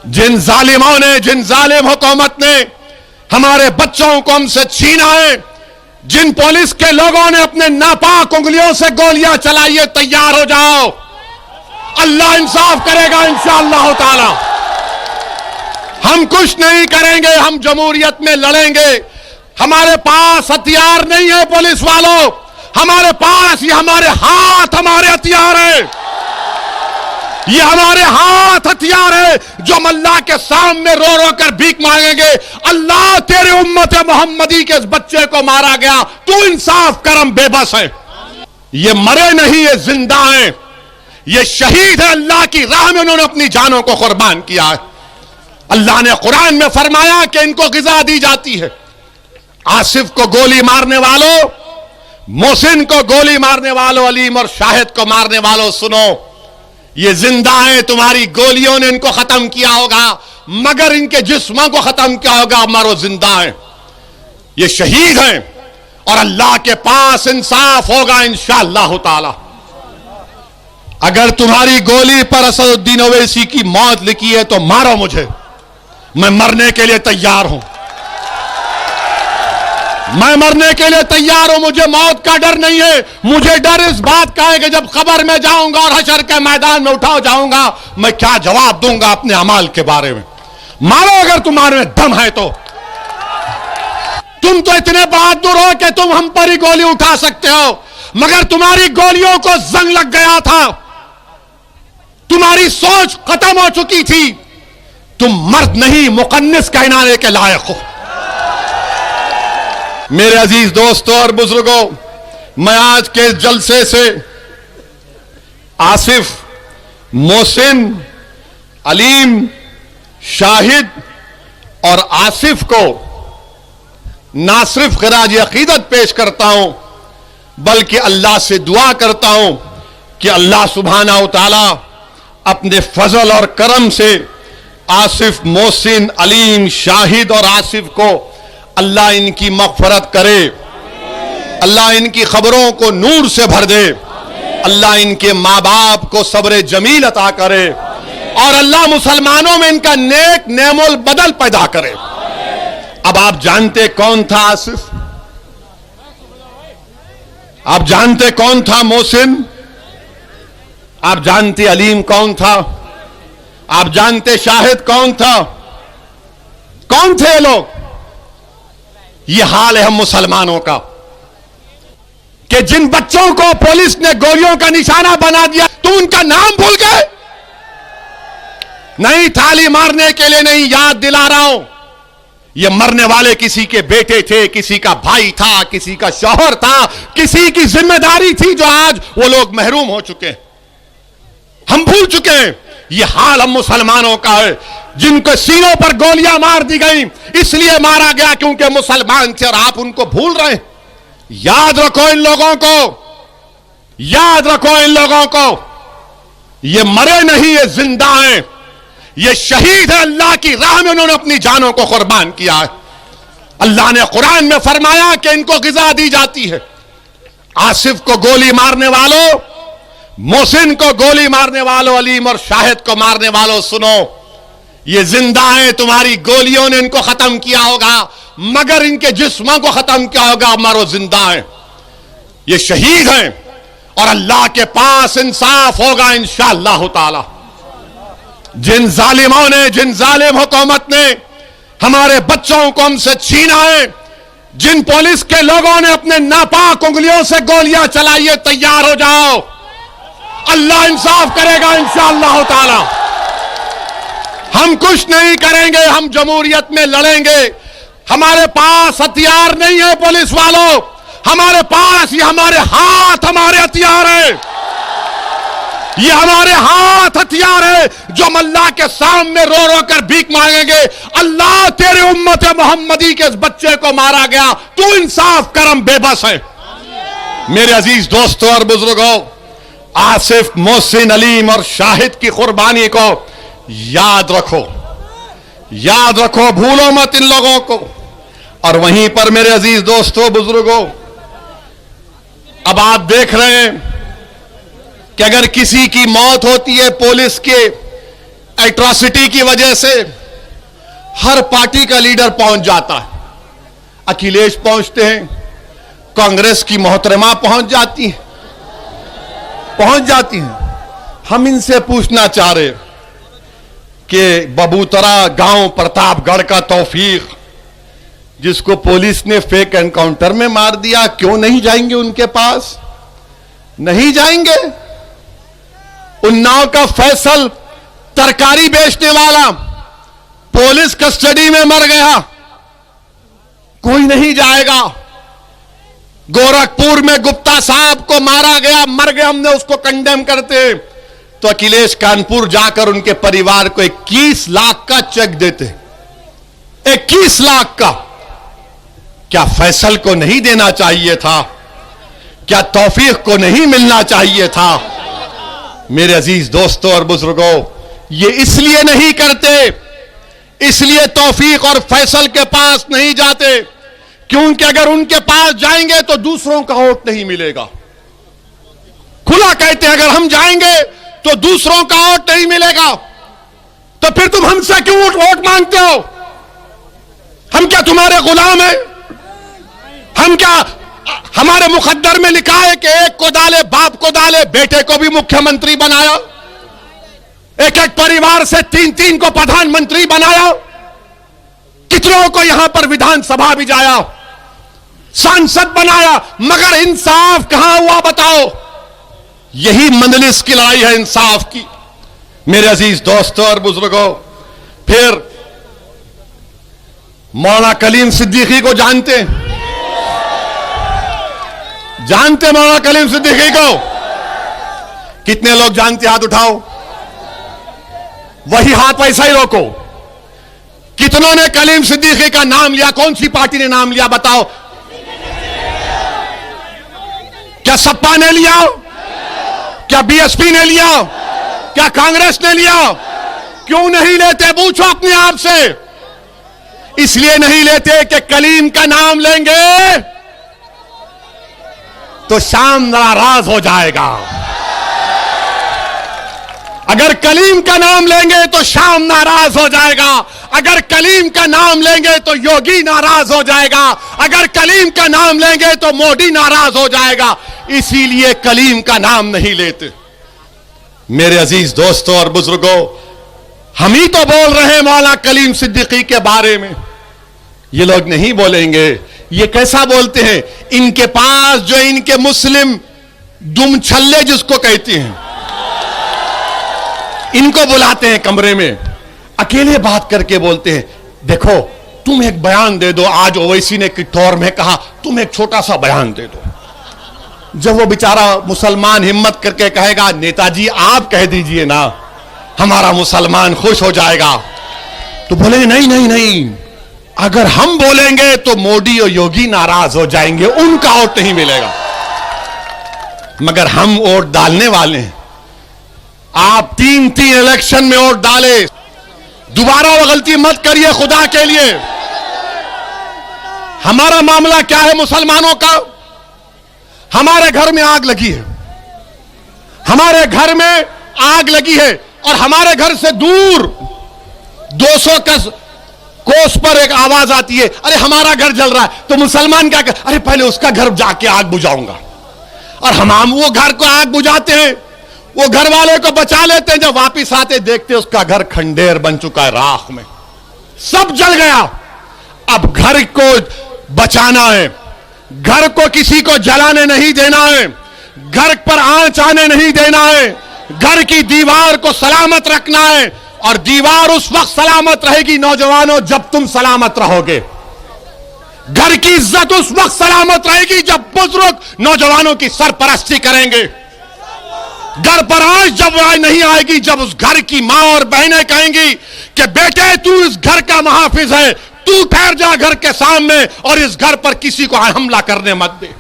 जिन जालिमों ने, जिन जालिम हुकूमत ने हमारे बच्चों को हमसे छीना है, जिन पुलिस के लोगों ने अपने नापाक उंगलियों से गोलियां चलाई है, तैयार हो जाओ, अल्लाह इंसाफ करेगा इंशाअल्लाह ताला। हम कुछ नहीं करेंगे, हम जमहूरियत में लड़ेंगे। हमारे पास हथियार नहीं है पुलिस वालों, हमारे पास ये हमारे हाथ, हमारे हथियार है। ये हमारे हाथ हथियार है जो हम अल्लाह के सामने रो रो कर भीख मांगेंगे, अल्लाह तेरे उम्मत मोहम्मदी के इस बच्चे को मारा गया, तू इंसाफ करम, बेबस है। ये मरे नहीं, ये जिंदा हैं, ये शहीद है, अल्लाह की राह में उन्होंने अपनी जानों को कुर्बान किया है। अल्लाह ने कुरान में फरमाया कि इनको गिजा दी जाती है। आसिफ को गोली मारने वालों, मोहसिन को गोली मारने वालों, अलीम और शाहिद को मारने वालों, सुनो, ये जिंदा हैं, तुम्हारी गोलियों ने इनको खत्म किया होगा, मगर इनके जिस्मों को खत्म किया होगा, मरो जिंदा हैं, ये शहीद हैं और अल्लाह के पास इंसाफ होगा इंशाअल्लाह ताला। अगर तुम्हारी गोली पर असदुद्दीन ओवैसी की मौत लिखी है तो मारो मुझे, मैं मरने के लिए तैयार हूं, मैं मरने के लिए तैयार हूं, मुझे मौत का डर नहीं है। मुझे डर इस बात का है कि जब कब्र में जाऊंगा और हशर के मैदान में उठाओ जाऊंगा, मैं क्या जवाब दूंगा अपने अमाल के बारे में। मारो अगर तुम्हारे में दम है तो। तुम तो इतने बहादुर हो कि तुम हम पर ही गोली उठा सकते हो, मगर तुम्हारी गोलियों को जंग लग गया था, तुम्हारी सोच खत्म हो चुकी थी, तुम मर्द नहीं मुकन्निस कहलाने के लायक हो। मेरे अजीज दोस्तों और बुजुर्गों, मैं आज के इस जलसे से आसिफ, मोहसिन, अलीम, शाहिद और आसिफ को ना सिर्फ खिराज अकीदत पेश करता हूं, बल्कि अल्लाह से दुआ करता हूं कि अल्लाह सुब्हानहू तआला अपने फजल और करम से आसिफ, मोहसिन, अलीम, शाहिद और आसिफ को अल्लाह इनकी मग़फ़रत करे, अल्लाह इनकी खबरों को नूर से भर दे, अल्लाह इनके माँ बाप को सब्र जमील अता करे और अल्लाह मुसलमानों में इनका नेक नेमुल बदल पैदा करे। अब आप जानते कौन था आसिफ, आप जानते कौन था मोहसिन, आप जानते अलीम कौन था, आप जानते शाहिद कौन था, कौन थे लोग? ये हाल है हम मुसलमानों का कि जिन बच्चों को पुलिस ने गोलियों का निशाना बना दिया, तुम उनका नाम भूल गए? नहीं, थाली मारने के लिए नहीं, याद दिला रहा हूं, ये मरने वाले किसी के बेटे थे, किसी का भाई था, किसी का शौहर था, किसी की जिम्मेदारी थी जो आज वो लोग महरूम हो चुके हैं, हम भूल चुके हैं। ये हाल हम मुसलमानों का है, जिनके सीनों पर गोलियां मार दी गई, इसलिए मारा गया क्योंकि मुसलमान थे और आप उनको भूल रहे हैं। याद रखो इन लोगों को, याद रखो इन लोगों को, ये मरे नहीं, ये जिंदा हैं, ये शहीद है, अल्लाह की राह में उन्होंने अपनी जानों को कुर्बान किया है। अल्लाह ने कुरान में फरमाया कि इनको गिजा दी जाती है। आसिफ को गोली मारने वालों, मोहसिन को गोली मारने वालों, अलीम और शाहिद को मारने वालों, सुनो, ये जिंदा हैं, तुम्हारी गोलियों ने इनको खत्म किया होगा, मगर इनके जिस्मों को खत्म किया होगा, मरो जिंदा हैं, ये शहीद हैं और अल्लाह के पास इंसाफ होगा इंशाअल्लाह ताला। जिन जालिमों ने, जिन जालिम हुकूमत ने हमारे बच्चों को हमसे छीना है, जिन पुलिस के लोगों ने अपने नापाक उंगलियों से गोलियां चलाई है, तैयार हो जाओ, अल्लाह इंसाफ करेगा इंशाअल्लाह ताला। हम कुछ नहीं करेंगे, हम जमहूरियत में लड़ेंगे। हमारे पास हथियार नहीं है पुलिस वालों, हमारे पास ये हमारे हाथ, हमारे हथियार है। ये हमारे हाथ हथियार है जो हम अल्लाह के सामने रो रो कर भीख मांगेंगे, अल्लाह तेरे उम्मत मोहम्मदी के इस बच्चे को मारा गया, तू इंसाफ करम, बेबस है। मेरे अजीज दोस्तों और बुजुर्गों, आसिफ, मोहसिन, अलीम और शाहिद की कुर्बानी को याद रखो, याद रखो, भूलो मत इन लोगों को। और वहीं पर मेरे अजीज दोस्तों, बुजुर्गों, अब आप देख रहे हैं कि अगर किसी की मौत होती है पुलिस के एट्रॉसिटी की वजह से हर पार्टी का लीडर पहुंच जाता है। अखिलेश पहुंचते हैं, कांग्रेस की मोहतरमा पहुंच जाती हैं। हम इनसे पूछना चाह रहे कि बबूतरा गांव प्रतापगढ़ का तौफीक, जिसको पुलिस ने फेक एनकाउंटर में मार दिया, क्यों नहीं जाएंगे उनके पास? नहीं जाएंगे। उन्नाव का फैसल तरकारी बेचने वाला पुलिस कस्टडी में मर गया, कोई नहीं जाएगा। गोरखपुर में गुप्ता साहब को मारा गया, मर गया, हमने उसको कंडेम करते, तो अखिलेश कानपुर जाकर उनके परिवार को 21 लाख का चेक देते। 21 लाख का। क्या फैसल को नहीं देना चाहिए था? क्या तौफीक को नहीं मिलना चाहिए था? मेरे अजीज दोस्तों और बुजुर्गों, ये इसलिए नहीं करते, इसलिए तौफीक और फैसल के पास नहीं जाते क्योंकि अगर उनके पास जाएंगे तो दूसरों का वोट नहीं मिलेगा। खुला कहते हैं, अगर हम जाएंगे तो दूसरों का वोट नहीं मिलेगा, तो फिर तुम हमसे क्यों वोट मांगते हो? हम क्या तुम्हारे गुलाम हैं? हम क्या, हमारे मुकद्दर में लिखा है कि एक को डाले बाप को डाले, बेटे को भी मुख्यमंत्री बनाया, एक एक परिवार से 3-3 को प्रधानमंत्री बनाया, कितनों को यहां पर विधानसभा भी जाया, सांसद बनाया, मगर इंसाफ कहां हुआ बताओ? यही मंदलिस की लड़ाई है इंसाफ की। मेरे अजीज दोस्तों और बुजुर्गों, फिर मौलाना कलीम सिद्दीकी को जानते मौलाना कलीम सिद्दीकी को? कितने लोग जानते? हाथ उठाओ। वही हाथ वैसा ही रोको। कितनों ने कलीम सिद्दीकी का नाम लिया? कौन सी पार्टी ने नाम लिया बताओ? क्या सपा ने लिया? क्या बीएसपी ने लिया? क्या कांग्रेस ने लिया? क्यों नहीं लेते? पूछो अपने आप से। इसलिए नहीं लेते कि कलीम का नाम लेंगे तो शाम नाराज हो जाएगा। अगर कलीम का नाम लेंगे तो शाम नाराज हो जाएगा। अगर कलीम का नाम लेंगे तो योगी नाराज हो जाएगा। अगर कलीम का नाम लेंगे तो मोदी नाराज हो जाएगा। इसीलिए कलीम का नाम नहीं लेते। मेरे अजीज दोस्तों और बुजुर्गों, हम ही तो बोल रहे हैं मौलाना कलीम सिद्दीकी के बारे में, ये लोग नहीं बोलेंगे। ये कैसा बोलते हैं? इनके पास जो इनके मुस्लिम दुम छल्ले जिसको कहते हैं, इनको बुलाते हैं कमरे में, अकेले बात करके बोलते हैं, देखो तुम एक बयान दे दो। आज ओवैसी ने किटौर में कहा तुम एक छोटा सा बयान दे दो। जब वो बेचारा मुसलमान हिम्मत करके कहेगा नेताजी आप कह दीजिए ना, हमारा मुसलमान खुश हो जाएगा, तो बोलेंगे नहीं नहीं नहीं, अगर हम बोलेंगे तो मोदी और योगी नाराज हो जाएंगे, उनका वोट नहीं मिलेगा। मगर हम वोट डालने वाले हैं। आप 3-3 इलेक्शन में वोट डाले, दोबारा वो गलती मत करिए खुदा के लिए। हमारा मामला क्या है मुसलमानों का? हमारे घर में आग लगी है, हमारे घर में आग लगी है, और हमारे घर से दूर 200 कोस पर एक आवाज आती है, अरे हमारा घर जल रहा है। तो मुसलमान क्या कर, अरे पहले उसका घर जाके आग बुझाऊंगा। और हम वो घर को आग बुझाते हैं, वो घर वाले को बचा लेते हैं, जब वापिस आते देखते उसका घर खंडेर बन चुका है, राख में सब जल गया। अब घर को बचाना है, घर को किसी को जलाने नहीं देना है, घर पर आंच आने नहीं देना है, घर की दीवार को सलामत रखना है। और दीवार उस वक्त सलामत रहेगी नौजवानों जब तुम सलामत रहोगे। घर की इज्जत उस वक्त सलामत रहेगी जब बुजुर्ग नौजवानों की सरपरस्ती करेंगे। घर पर आज जब नहीं आएगी जब उस घर की मां और बहनें कहेंगी कि बेटे तू इस घर का मुहाफिज है, तू ठहर जा घर के सामने और इस घर पर किसी को हमला करने मत दे।